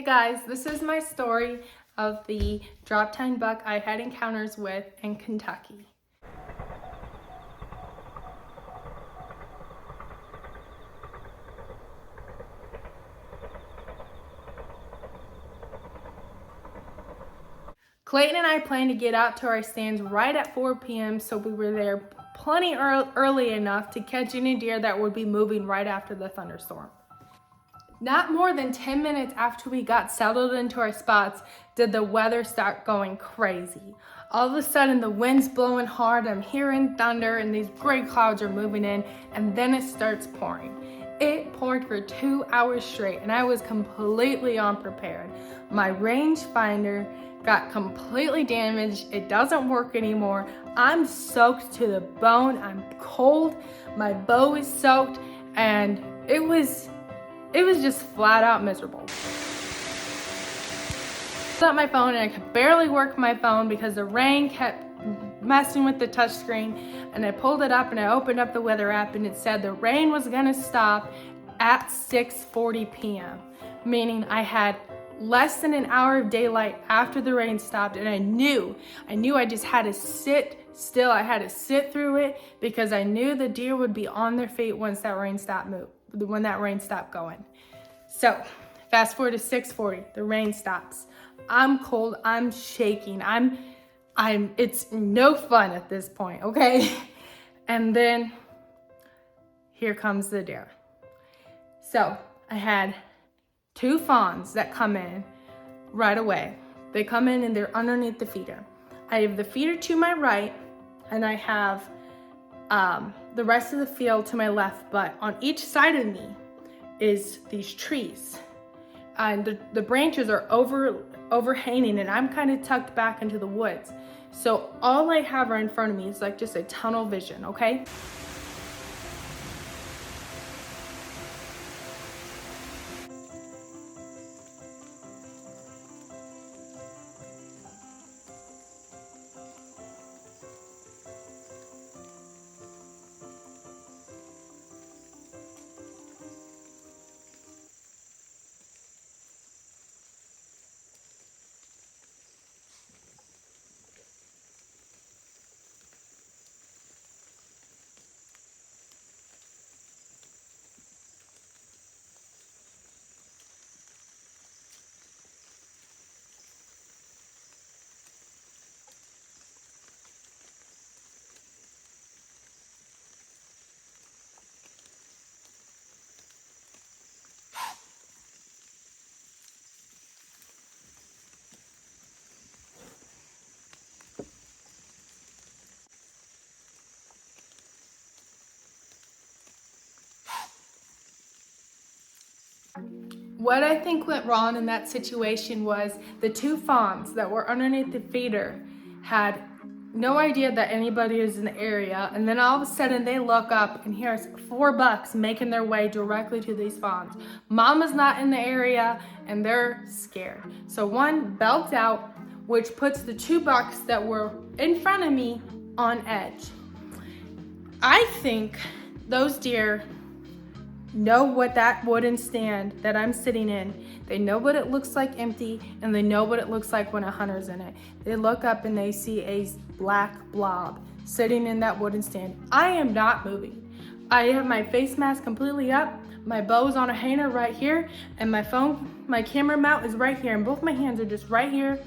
guys, this is my story of the drop-tine buck I had encounters with in Kentucky. Clayton and I planned to get out to our stands right at 4 p.m. so we were there plenty early enough to catch any deer that would be moving right after the thunderstorm. Not more than 10 minutes after we got settled into our spots did the weather start going crazy. All of a sudden the wind's blowing hard, I'm hearing thunder, and these gray clouds are moving in, and then it starts pouring. It poured for 2 hours straight and I was completely unprepared. My rangefinder got completely damaged. It doesn't work anymore. I'm soaked to the bone. I'm cold. My bow is soaked, and it was just flat out miserable. I pulled out my phone and I could barely work my phone because the rain kept messing with the touchscreen, and I pulled it up and I opened up the weather app and it said the rain was gonna stop at 6:40 p.m. meaning I had less than an hour of daylight after the rain stopped, and I knew I just had to sit still. I had to sit through it because I knew the deer would be on their feet once that rain stopped going. So fast forward to 6:40, the rain stops. I'm cold, I'm shaking, it's no fun at this point, okay? And then here comes the deer. So I had 2 fawns that come in right away. They come in and they're underneath the feeder. I have the feeder to my right, and I have the rest of the field to my left, but on each side of me is these trees. And the branches are overhanging, and I'm kind of tucked back into the woods. So all I have right in front of me is like just a tunnel vision, okay? What I think went wrong in that situation was the 2 fawns that were underneath the feeder had no idea that anybody was in the area, and then all of a sudden they look up and here's 4 bucks making their way directly to these fawns. Mama's not in the area and they're scared. So one belts out, which puts the 2 bucks that were in front of me on edge. I think those deer know what that wooden stand that I'm sitting in. They know what it looks like empty, and they know what it looks like when a hunter's in it. They look up and they see a black blob sitting in that wooden stand. I am not moving. I have my face mask completely up, my bow's on a hanger right here, and my phone, my camera mount is right here, and both my hands are just right here,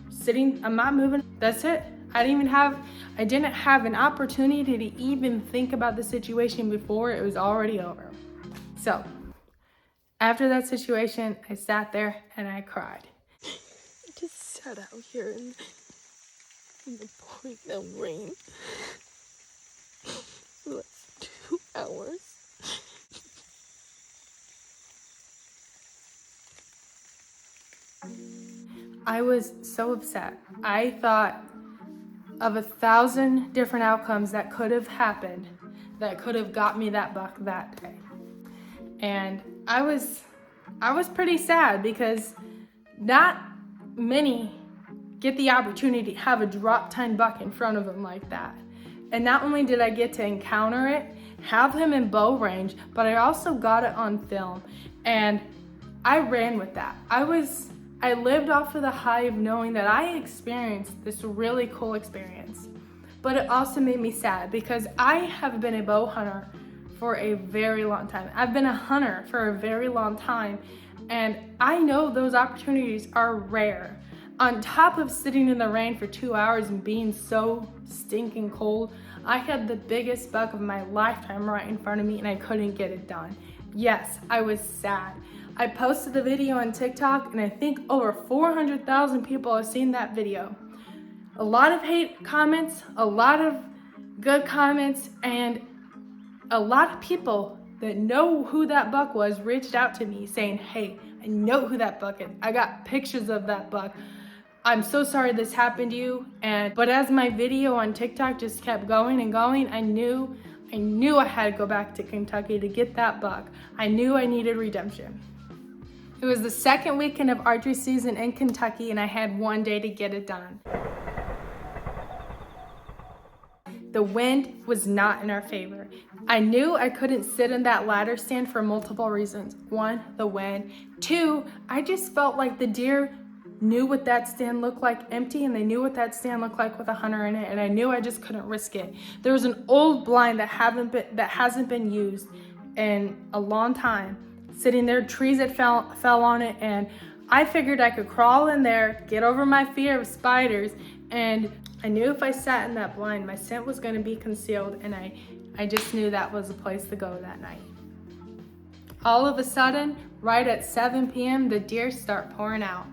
sitting. I'm not moving. That's it. I didn't have an opportunity to even think about the situation before it was already over. So, after that situation, I sat there and I cried. I just sat out here in the pouring down rain for like 2 hours. I was so upset. I thought of 1,000 different outcomes that could have happened that could have got me that buck that day. And I was pretty sad because not many get the opportunity to have a drop-tine buck in front of them like that. And not only did I get to encounter it, have him in bow range, but I also got it on film. And I ran with that. I lived off of the high of knowing that I experienced this really cool experience. But it also made me sad because I have been a bow hunter for a very long time. I've been a hunter for a very long time, and I know those opportunities are rare. On top of sitting in the rain for 2 hours and being so stinking cold, I had the biggest buck of my lifetime right in front of me and I couldn't get it done. Yes, I was sad. I posted the video on TikTok and I think over 400,000 people have seen that video. A lot of hate comments, a lot of good comments, and a lot of people that know who that buck was reached out to me saying, hey, I know who that buck is. I got pictures of that buck. I'm so sorry this happened to you. But as my video on TikTok just kept going and going, I knew I had to go back to Kentucky to get that buck. I knew I needed redemption. It was the second weekend of archery season in Kentucky and I had one day to get it done. The wind was not in our favor. I knew I couldn't sit in that ladder stand for multiple reasons. One, the wind. Two, I just felt like the deer knew what that stand looked like empty and they knew what that stand looked like with a hunter in it, and I knew I just couldn't risk it. There was an old blind that hasn't been used in a long time sitting there, trees that fell on it, and I figured I could crawl in there, get over my fear of spiders, and I knew if I sat in that blind, my scent was going to be concealed, and I just knew that was the place to go that night. All of a sudden, right at 7 p.m., the deer start pouring out.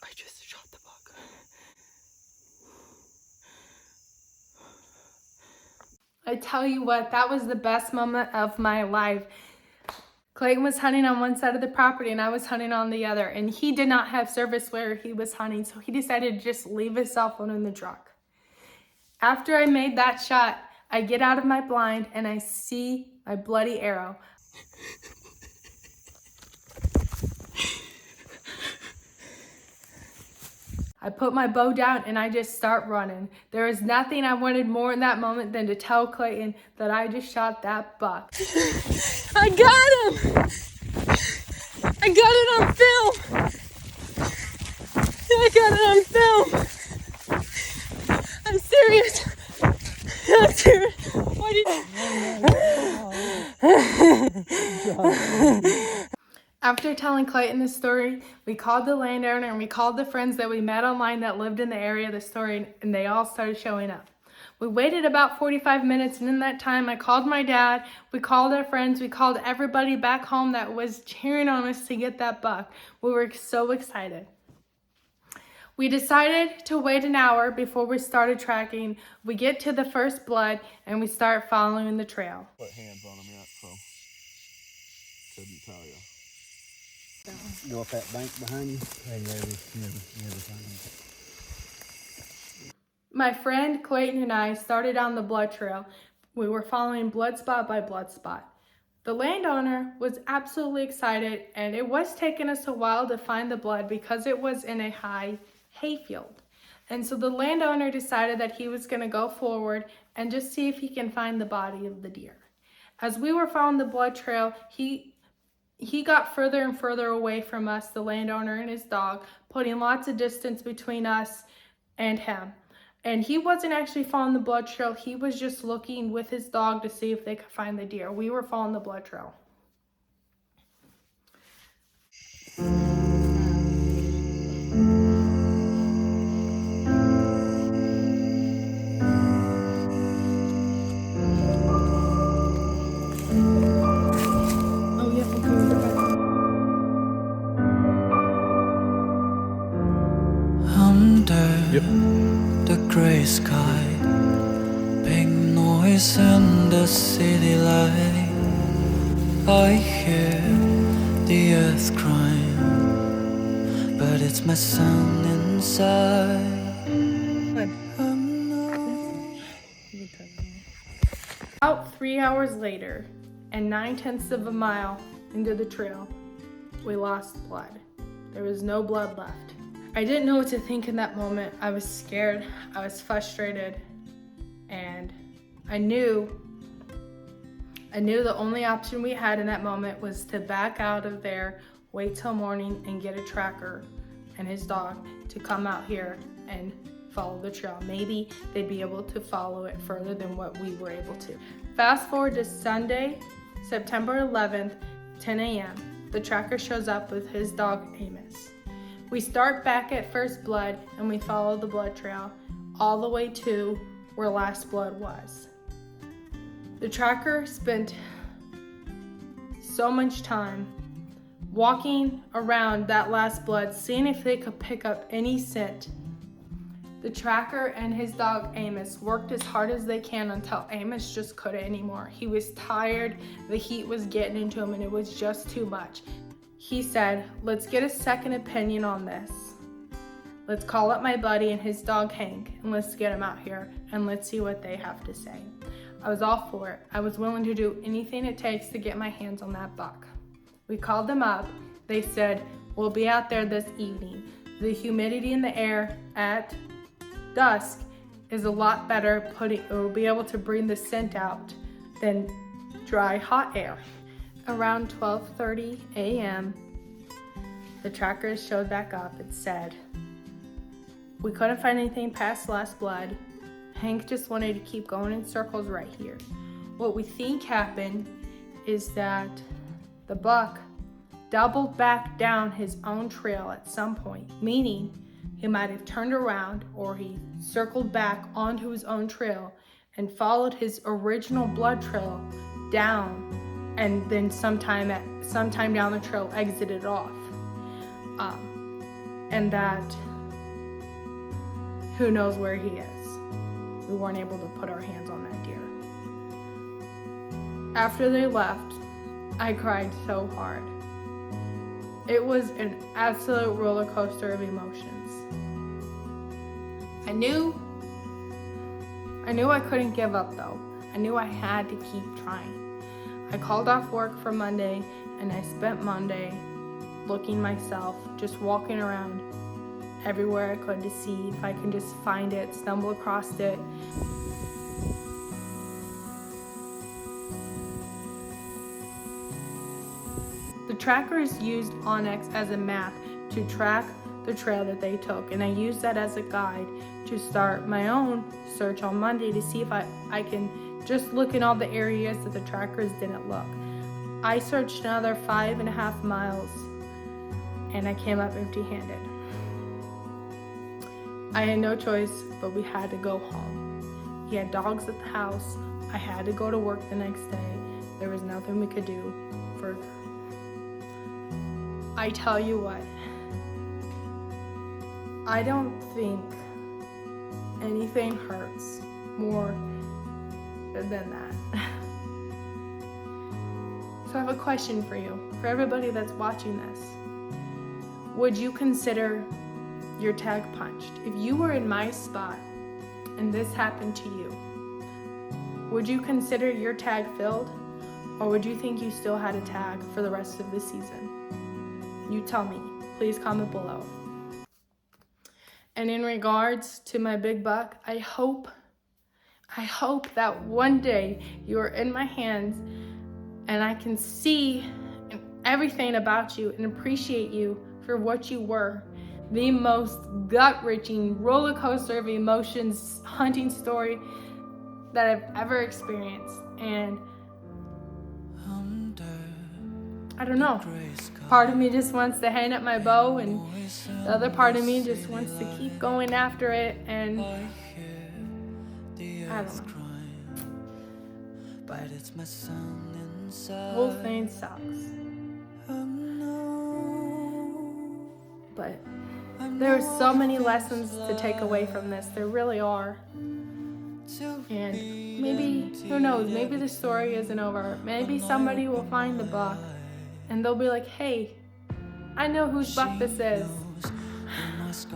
I just shot the buck. I tell you what, that was the best moment of my life. Clayton was hunting on one side of the property and I was hunting on the other, and he did not have service where he was hunting, so he decided to just leave his cell phone in the truck. After I made that shot, I get out of my blind and I see my bloody arrow. I put my bow down and I just start running. There was nothing I wanted more in that moment than to tell Clayton that I just shot that buck. I got him! I got it on film! I got it on film! I'm serious! I'm serious! Why did After telling Clayton the story, we called the landowner and we called the friends that we met online that lived in the area of the story, and they all started showing up. We waited about 45 minutes, and in that time I called my dad, we called our friends, we called everybody back home that was cheering on us to get that buck. We were so excited. We decided to wait an hour before we started tracking. We get to the first blood and we start following the trail. Put hands on them yet, so couldn't tell you. Go up that bank behind you. Hey, never find them. My friend Clayton and I started on the blood trail. We were following blood spot by blood spot. The landowner was absolutely excited, and it was taking us a while to find the blood because it was in a high hayfield. And so the landowner decided that he was going to go forward and just see if he can find the body of the deer. As we were following the blood trail, he got further and further away from us, the landowner and his dog, putting lots of distance between us and him. And he wasn't actually following the blood trail. He was just looking with his dog to see if they could find the deer. We were following the blood trail. Oh, yeah, okay, we're back. Under the gray sky, pink noise in the city light. I hear the earth crying, but it's my son inside. About 3 hours later, and 9/10 of a mile into the trail, we lost blood. There was no blood left. I didn't know what to think in that moment. I was scared, I was frustrated, and I knew the only option we had in that moment was to back out of there, wait till morning, and get a tracker and his dog to come out here and follow the trail. Maybe they'd be able to follow it further than what we were able to. Fast forward to Sunday, September 11th, 10 a.m. The tracker shows up with his dog, Amos. We start back at first blood and we follow the blood trail all the way to where last blood was. The tracker spent so much time walking around that last blood, seeing if they could pick up any scent. The tracker and his dog Amos worked as hard as they can until Amos just couldn't anymore. He was tired, the heat was getting into him, and it was just too much. He said, "Let's get a second opinion on this. Let's call up my buddy and his dog Hank, and let's get him out here, and let's see what they have to say." I was all for it. I was willing to do anything it takes to get my hands on that buck. We called them up. They said, "We'll be out there this evening. The humidity in the air at dusk is a lot better. It will be able to bring the scent out than dry, hot air." Around 12:30 a.m., the trackers showed back up. It said, "We couldn't find anything past last blood. Hank just wanted to keep going in circles right here." What we think happened is that the buck doubled back down his own trail at some point, meaning he might have turned around or he circled back onto his own trail and followed his original blood trail down, and then sometime down the trail exited off. And that who knows where he is. We weren't able to put our hands on that deer. After they left, I cried so hard. It was an absolute roller coaster of emotions. I knew I couldn't give up though. I knew I had to keep trying. I called off work for Monday and I spent Monday looking myself, just walking around everywhere I could to see if I can just find it, stumble across it. The trackers used Onyx as a map to track the trail that they took, and I used that as a guide to start my own search on Monday to see if I can just look in all the areas that the trackers didn't look. I searched another 5.5 miles and I came up empty-handed. I had no choice, but we had to go home. We had dogs at the house. I had to go to work the next day. There was nothing we could do further. I tell you what, I don't think anything hurts more than that. So I have a question for you, for everybody that's watching this. Would you consider your tag punched? If you were in my spot and this happened to you, would you consider your tag filled? Or would you think you still had a tag for the rest of the season? You tell me. Please comment below. And in regards to my big buck, I hope that one day you are in my hands and I can see everything about you and appreciate you for what you were. The most gut-wrenching roller coaster of emotions hunting story that I've ever experienced. And I don't know. Part of me just wants to hang up my bow, and the other part of me just wants to keep going after it, and I don't know. But whole thing sucks. But there are so many lessons to take away from this. There really are. And maybe, who knows, maybe the story isn't over. Maybe somebody will find the buck and they'll be like, hey, I know whose buck this is.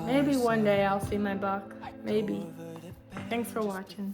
Maybe one day I'll see my buck. Maybe. Thanks for watching.